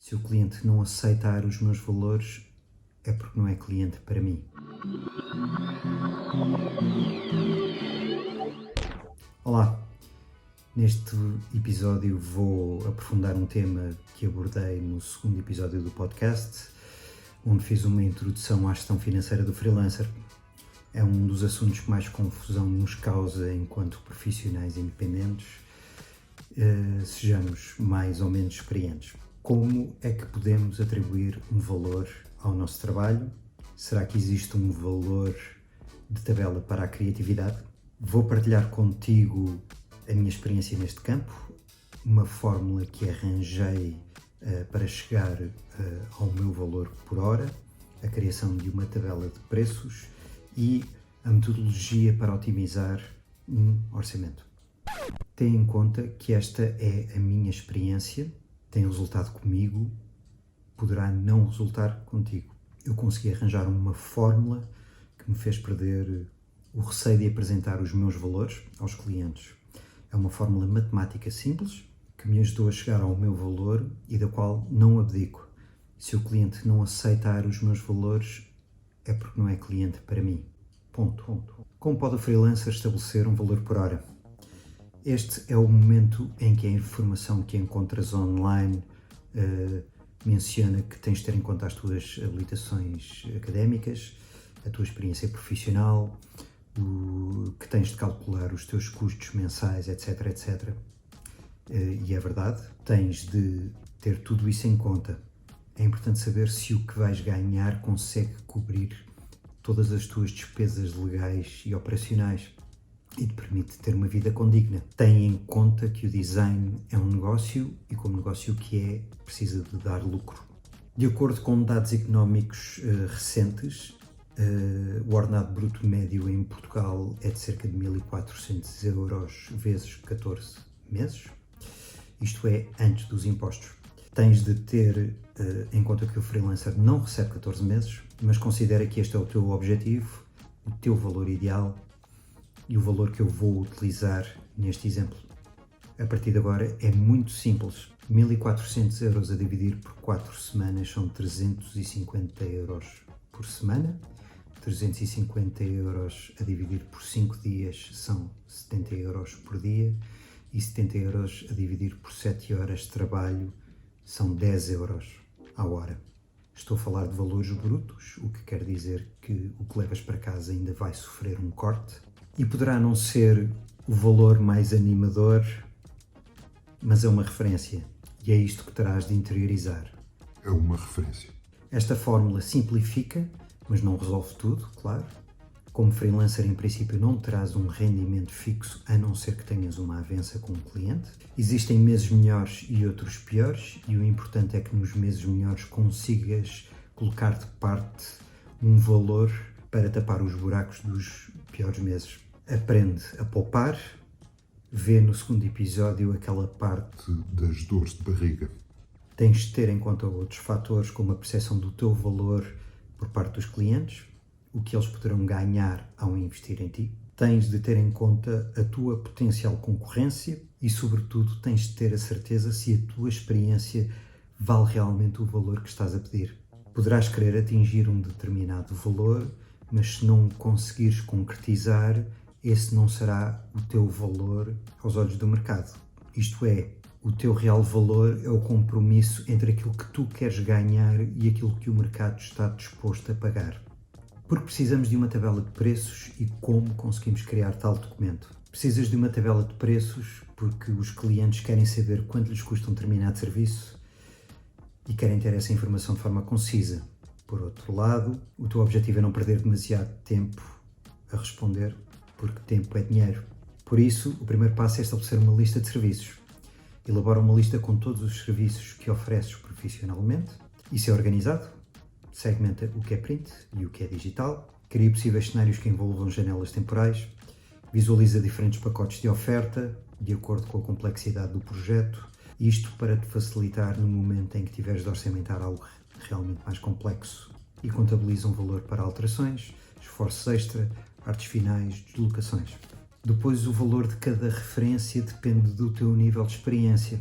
Se o cliente não aceitar os meus valores, é porque não é cliente para mim. Olá, neste episódio vou aprofundar um tema que abordei no segundo episódio do podcast, onde fiz uma introdução à gestão financeira do freelancer. É um dos assuntos que mais confusão nos causa enquanto profissionais independentes, sejamos mais ou menos experientes. Como é que podemos atribuir um valor ao nosso trabalho? Será que existe um valor de tabela para a criatividade? Vou partilhar contigo a minha experiência neste campo, uma fórmula que arranjei para chegar ao meu valor por hora, a criação de uma tabela de preços e a metodologia para otimizar um orçamento. Tenha em conta que esta é a minha experiência, tem resultado comigo, poderá não resultar contigo. Eu consegui arranjar uma fórmula que me fez perder o receio de apresentar os meus valores aos clientes. É uma fórmula matemática simples que me ajudou a chegar ao meu valor e da qual não abdico. Se o cliente não aceitar os meus valores, é porque não é cliente para mim. Ponto. Como pode o freelancer estabelecer um valor por hora? Este é o momento em que a informação que encontras online menciona que tens de ter em conta as tuas habilitações académicas, a tua experiência profissional, que tens de calcular os teus custos mensais, etc. E é verdade, tens de ter tudo isso em conta. É importante saber se o que vais ganhar consegue cobrir todas as tuas despesas legais e operacionais e te permite ter uma vida condigna. Tem em conta que o design é um negócio e como negócio que é, precisa de dar lucro. De acordo com dados económicos recentes, o ordenado bruto médio em Portugal é de cerca de 1.400 euros vezes 14 meses. Isto é, antes dos impostos. Tens de ter em conta que o freelancer não recebe 14 meses, mas considera que este é o teu objetivo, o teu valor ideal e o valor que eu vou utilizar neste exemplo. A partir de agora é muito simples. 1.400 euros a dividir por 4 semanas são 350 euros por semana. 350 euros a dividir por 5 dias são 70 euros por dia e 70 euros a dividir por 7 horas de trabalho são 10 euros à hora. Estou a falar de valores brutos, o que quer dizer que o que levas para casa ainda vai sofrer um corte e poderá não ser o valor mais animador, mas é uma referência e é isto que terás de interiorizar. É uma referência. Esta fórmula simplifica, mas não resolve tudo, claro. Como freelancer, em princípio, não terás um rendimento fixo, a não ser que tenhas uma avença com um cliente. Existem meses melhores e outros piores, e o importante é que nos meses melhores consigas colocar de parte um valor para tapar os buracos dos piores meses. Aprende a poupar, vê no segundo episódio aquela parte das dores de barriga. Tens de ter em conta outros fatores, como a percepção do teu valor por parte dos clientes, o que eles poderão ganhar ao investir em ti. Tens de ter em conta a tua potencial concorrência e, sobretudo, tens de ter a certeza se a tua experiência vale realmente o valor que estás a pedir. Poderás querer atingir um determinado valor, mas se não conseguires concretizar, esse não será o teu valor aos olhos do mercado. Isto é, o teu real valor é o compromisso entre aquilo que tu queres ganhar e aquilo que o mercado está disposto a pagar. Porque precisamos de uma tabela de preços e como conseguimos criar tal documento? Precisas de uma tabela de preços porque os clientes querem saber quanto lhes custa um determinado serviço e querem ter essa informação de forma concisa. Por outro lado, o teu objetivo é não perder demasiado tempo a responder, porque tempo é dinheiro. Por isso, o primeiro passo é estabelecer uma lista de serviços. Elabora uma lista com todos os serviços que ofereces profissionalmente. Isso é organizado. Segmenta o que é print e o que é digital. Cria possíveis cenários que envolvam janelas temporais. Visualiza diferentes pacotes de oferta de acordo com a complexidade do projeto. Isto para te facilitar no momento em que tiveres de orçamentar algo realmente mais complexo. E contabiliza um valor para alterações, esforços extra, artes finais, deslocações. Depois, o valor de cada referência depende do teu nível de experiência.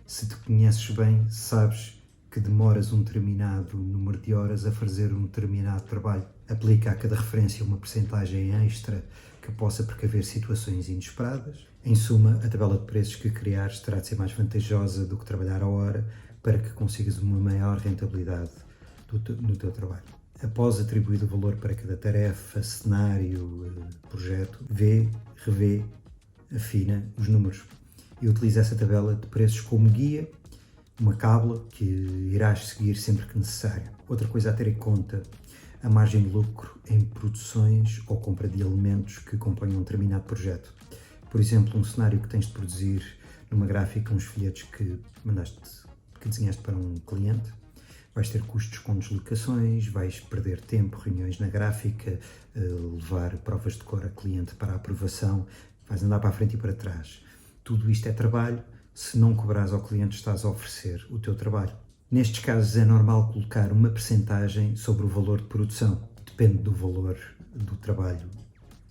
Se te conheces bem, sabes que demoras um determinado número de horas a fazer um determinado trabalho. Aplica a cada referência uma percentagem extra que possa precaver situações inesperadas. Em suma, a tabela de preços que criares terá de ser mais vantajosa do que trabalhar a hora para que consigas uma maior rentabilidade no teu trabalho. Após atribuir o valor para cada tarefa, cenário, projeto, revê, afina os números e utiliza essa tabela de preços como guia, uma cábula que irás seguir sempre que necessário. Outra coisa a ter em conta, a margem de lucro em produções ou compra de elementos que compõem um determinado projeto. Por exemplo, um cenário que tens de produzir numa gráfica, uns folhetos que desenhaste para um cliente, vais ter custos com deslocações, vais perder tempo, reuniões na gráfica, levar provas de cor a cliente para a aprovação, vais andar para a frente e para trás. Tudo isto é trabalho. Se não cobrares ao cliente, estás a oferecer o teu trabalho. Nestes casos é normal colocar uma percentagem sobre o valor de produção. Depende do valor do trabalho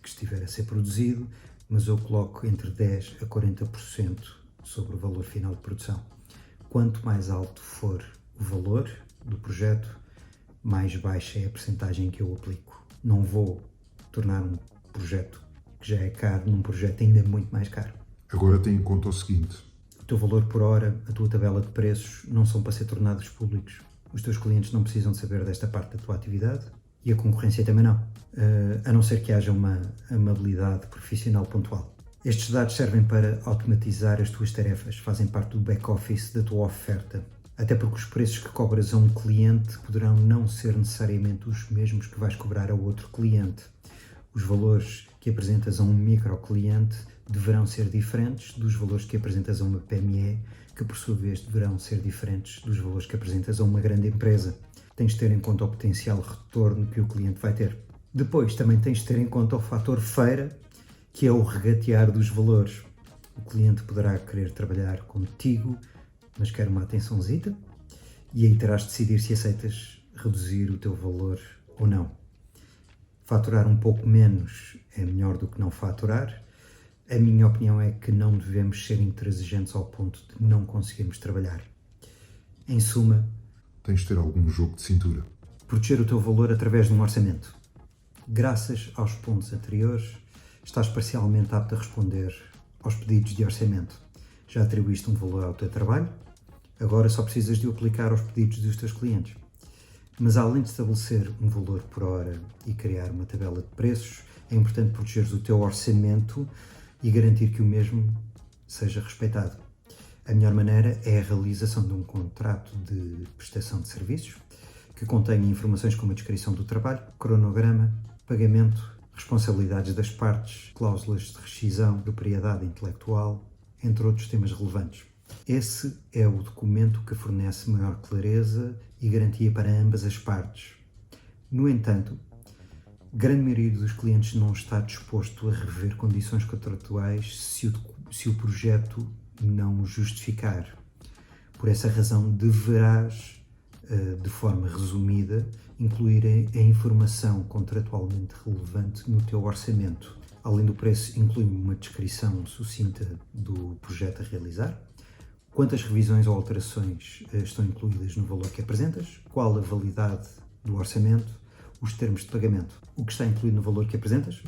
que estiver a ser produzido, mas eu coloco entre 10% a 40% sobre o valor final de produção. Quanto mais alto for o valor do projeto, mais baixa é a percentagem que eu aplico. Não vou tornar um projeto que já é caro num projeto ainda muito mais caro. Agora tem em conta o seguinte: o teu valor por hora, a tua tabela de preços não são para ser tornados públicos. Os teus clientes não precisam de saber desta parte da tua atividade e a concorrência também não, a não ser que haja uma amabilidade profissional pontual. Estes dados servem para automatizar as tuas tarefas, fazem parte do back-office da tua oferta, até porque os preços que cobras a um cliente poderão não ser necessariamente os mesmos que vais cobrar a outro cliente. Os valores que apresentas a um microcliente deverão ser diferentes dos valores que apresentas a uma PME, que por sua vez deverão ser diferentes dos valores que apresentas a uma grande empresa. Tens de ter em conta o potencial retorno que o cliente vai ter. Depois também tens de ter em conta o fator feira, que é o regatear dos valores. O cliente poderá querer trabalhar contigo, mas quer uma atençãozita, e aí terás de decidir se aceitas reduzir o teu valor ou não. Faturar um pouco menos é melhor do que não faturar. A minha opinião é que não devemos ser intransigentes ao ponto de não conseguirmos trabalhar. Em suma, tens de ter algum jogo de cintura. Proteger o teu valor através de um orçamento. Graças aos pontos anteriores, estás parcialmente apto a responder aos pedidos de orçamento. Já atribuíste um valor ao teu trabalho, agora só precisas de o aplicar aos pedidos dos teus clientes. Mas além de estabelecer um valor por hora e criar uma tabela de preços, é importante protegeres o teu orçamento e garantir que o mesmo seja respeitado. A melhor maneira é a realização de um contrato de prestação de serviços que contenha informações como a descrição do trabalho, cronograma, pagamento, responsabilidades das partes, cláusulas de rescisão, propriedade intelectual, entre outros temas relevantes. Esse é o documento que fornece maior clareza e garantia para ambas as partes. No entanto, a grande maioria dos clientes não está disposto a rever condições contratuais se o projeto não o justificar. Por essa razão, deverás, de forma resumida, incluir a informação contratualmente relevante no teu orçamento. Além do preço, inclui uma descrição sucinta do projeto a realizar, quantas revisões ou alterações estão incluídas no valor que apresentas, qual a validade do orçamento, os termos de pagamento. O que está incluído no valor que apresentas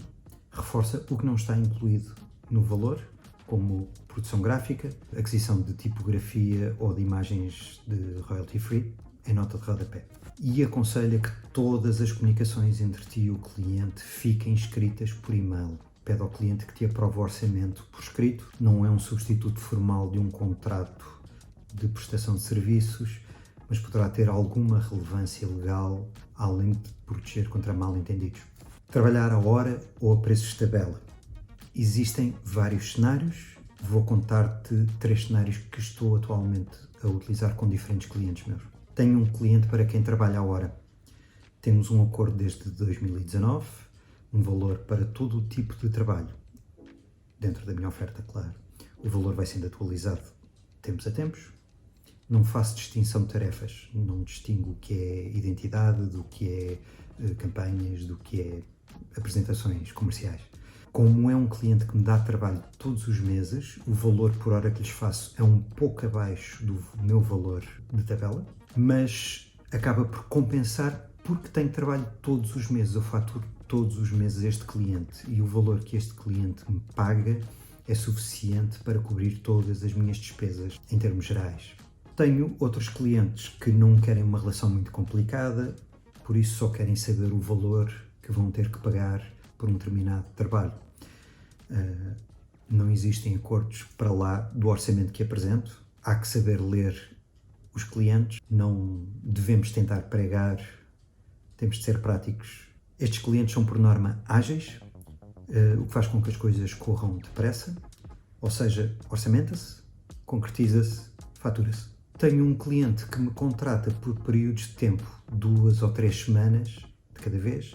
reforça o que não está incluído no valor, como produção gráfica, aquisição de tipografia ou de imagens de royalty free, em nota de rodapé. E aconselha que todas as comunicações entre ti e o cliente fiquem escritas por e-mail. Pede ao cliente que te aprove o orçamento por escrito, não é um substituto formal de um contrato de prestação de serviços, mas poderá ter alguma relevância legal, além de proteger contra mal-entendidos. Trabalhar a hora ou a preços de tabela. Existem vários cenários, vou contar-te 3 cenários que estou atualmente a utilizar com diferentes clientes meus. Tenho um cliente para quem trabalha a hora. Temos um acordo desde 2019, um valor para todo o tipo de trabalho. Dentro da minha oferta, claro. O valor vai sendo atualizado tempos a tempos. Não faço distinção de tarefas, não distingo o que é identidade, do que é campanhas, do que é apresentações comerciais. Como é um cliente que me dá trabalho todos os meses, o valor por hora que lhes faço é um pouco abaixo do meu valor de tabela, mas acaba por compensar porque tenho trabalho todos os meses. Eu faturo todos os meses este cliente e o valor que este cliente me paga é suficiente para cobrir todas as minhas despesas em termos gerais. Tenho outros clientes que não querem uma relação muito complicada, por isso só querem saber o valor que vão ter que pagar por um determinado trabalho. Não existem acordos para lá do orçamento que apresento. Há que saber ler os clientes, não devemos tentar pregar, temos de ser práticos. Estes clientes são por norma ágeis, o que faz com que as coisas corram depressa, ou seja, orçamenta-se, concretiza-se, fatura-se. Tenho um cliente que me contrata por períodos de tempo, 2 ou 3 semanas de cada vez,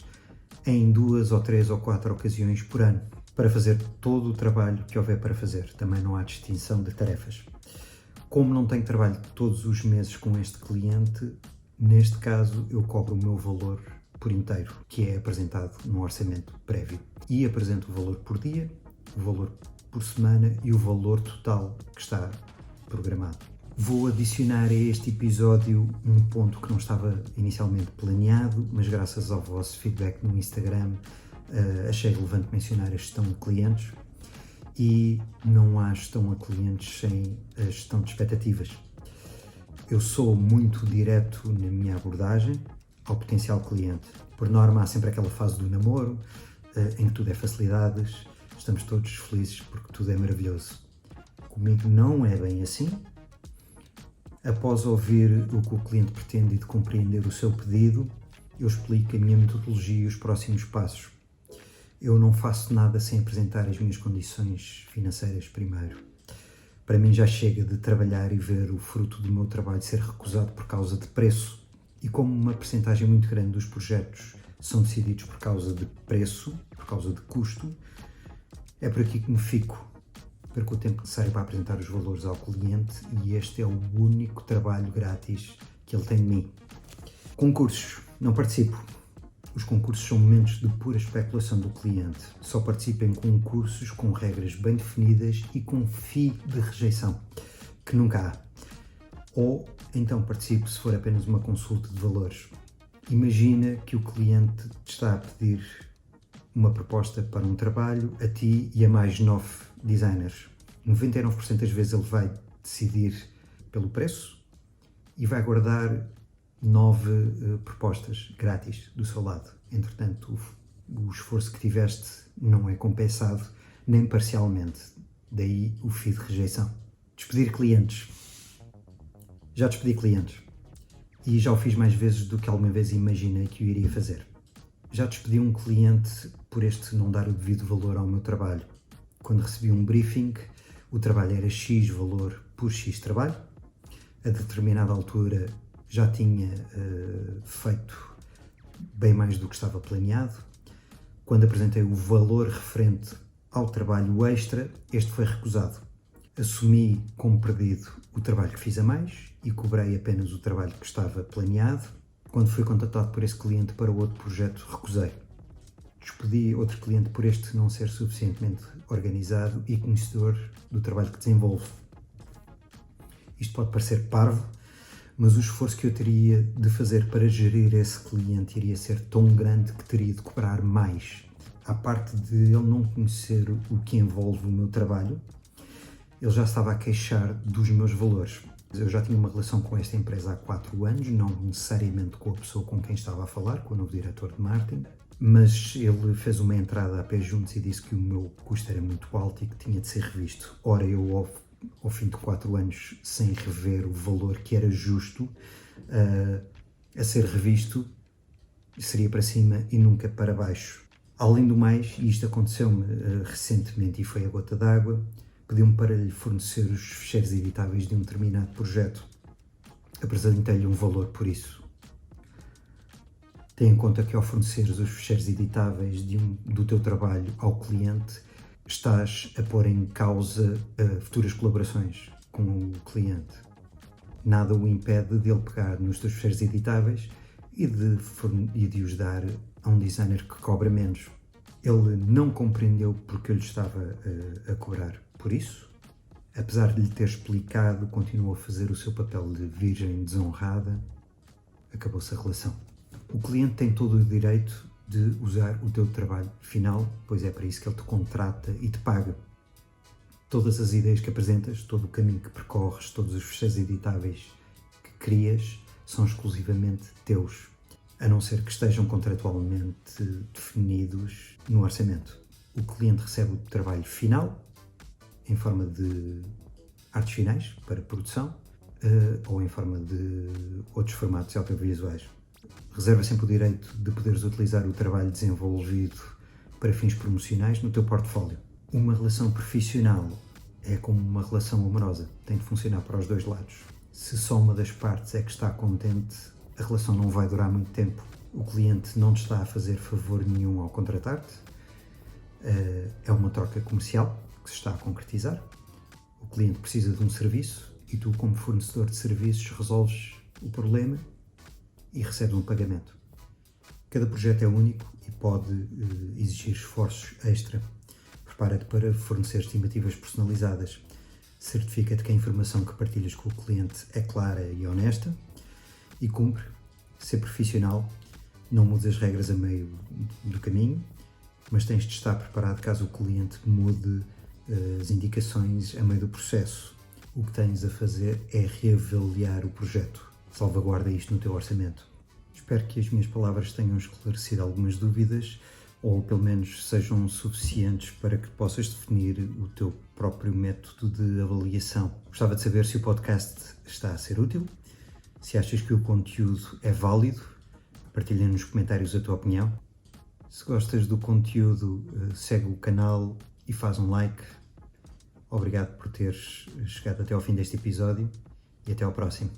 em 2 ou 3 ou 4 ocasiões por ano, para fazer todo o trabalho que houver para fazer. Também não há distinção de tarefas. Como não tenho trabalho todos os meses com este cliente, neste caso eu cobro o meu valor por inteiro, que é apresentado no orçamento prévio. E apresento o valor por dia, o valor por semana e o valor total que está programado. Vou adicionar a este episódio um ponto que não estava inicialmente planeado, mas graças ao vosso feedback no Instagram achei relevante mencionar a gestão de clientes. E não há gestão a clientes sem a gestão de expectativas. Eu sou muito direto na minha abordagem ao potencial cliente. Por norma, há sempre aquela fase do namoro, em que tudo é facilidades, estamos todos felizes porque tudo é maravilhoso. Comigo não é bem assim. Após ouvir o que o cliente pretende e de compreender o seu pedido, eu explico a minha metodologia e os próximos passos. Eu não faço nada sem apresentar as minhas condições financeiras primeiro. Para mim já chega de trabalhar e ver o fruto do meu trabalho ser recusado por causa de preço. E como uma percentagem muito grande dos projetos são decididos por causa de preço, por causa de custo, é por aqui que me fico. Perco o tempo necessário para apresentar os valores ao cliente e este é o único trabalho grátis que ele tem de mim. Concursos. Não participo. Os concursos são momentos de pura especulação do cliente. Só participo em concursos com regras bem definidas e com fee de rejeição, que nunca há. Ou então participo se for apenas uma consulta de valores. Imagina que o cliente te está a pedir uma proposta para um trabalho a ti e a mais 9 designers. 99% das vezes ele vai decidir pelo preço e vai guardar 9 propostas grátis do seu lado. Entretanto, o esforço que tiveste não é compensado nem parcialmente. Daí o fee de rejeição. Despedir clientes. Já despedi clientes. E já o fiz mais vezes do que alguma vez imaginei que o iria fazer. Já despedi um cliente por este não dar o devido valor ao meu trabalho. Quando recebi um briefing, o trabalho era X valor por X trabalho. A determinada altura já tinha feito bem mais do que estava planeado. Quando apresentei o valor referente ao trabalho extra, este foi recusado. Assumi como perdido o trabalho que fiz a mais e cobrei apenas o trabalho que estava planeado. Quando fui contatado por esse cliente para outro projeto, recusei. Despedi outro cliente por este não ser suficientemente organizado e conhecedor do trabalho que desenvolve. Isto pode parecer parvo, mas o esforço que eu teria de fazer para gerir esse cliente iria ser tão grande que teria de cobrar mais. À parte de ele não conhecer o que envolve o meu trabalho, ele já estava a queixar dos meus valores. Eu já tinha uma relação com esta empresa há 4 anos, não necessariamente com a pessoa com quem estava a falar, com o novo diretor de marketing, mas ele fez uma entrada a pé juntos e disse que o meu custo era muito alto e que tinha de ser revisto. Ora, eu ao fim de 4 anos, sem rever o valor que era justo a ser revisto, seria para cima e nunca para baixo. Além do mais, e isto aconteceu-me recentemente e foi a gota d'água, pediu-me para lhe fornecer os ficheiros editáveis de um determinado projeto. Apresentei-lhe um valor por isso. Tenha em conta que ao forneceres os ficheiros editáveis do teu trabalho ao cliente, estás a pôr em causa futuras colaborações com o cliente. Nada o impede de ele pegar nos teus ficheiros editáveis e de os dar a um designer que cobra menos. Ele não compreendeu porque eu lhe estava a cobrar por isso. Apesar de lhe ter explicado, continuou a fazer o seu papel de virgem desonrada. Acabou-se a relação. O cliente tem todo o direito de usar o teu trabalho final, pois é para isso que ele te contrata e te paga. Todas as ideias que apresentas, todo o caminho que percorres, todos os fecheiros editáveis que crias são exclusivamente teus, a não ser que estejam contratualmente definidos no orçamento. O cliente recebe o trabalho final em forma de artes finais para produção ou em forma de outros formatos audiovisuais. Reserva sempre o direito de poderes utilizar o trabalho desenvolvido para fins promocionais no teu portfólio. Uma relação profissional é como uma relação amorosa, tem de funcionar para os dois lados. Se só uma das partes é que está contente, a relação não vai durar muito tempo. O cliente não te está a fazer favor nenhum ao contratar-te, é uma troca comercial que se está a concretizar. O cliente precisa de um serviço e tu, como fornecedor de serviços, resolves o problema e recebes um pagamento. Cada projeto é único e pode exigir esforços extra. Prepara-te para fornecer estimativas personalizadas. Certifica-te que a informação que partilhas com o cliente é clara e honesta e cumpre. Ser profissional, não mudes as regras a meio do caminho, mas tens de estar preparado caso o cliente mude as indicações a meio do processo. O que tens a fazer é reavaliar o projeto. Salvaguarda isto no teu orçamento. Espero que as minhas palavras tenham esclarecido algumas dúvidas ou pelo menos sejam suficientes para que possas definir o teu próprio método de avaliação. Gostava de saber se o podcast está a ser útil, se achas que o conteúdo é válido, partilha nos comentários a tua opinião. Se gostas do conteúdo, segue o canal e faz um like. Obrigado por teres chegado até ao fim deste episódio e até ao próximo.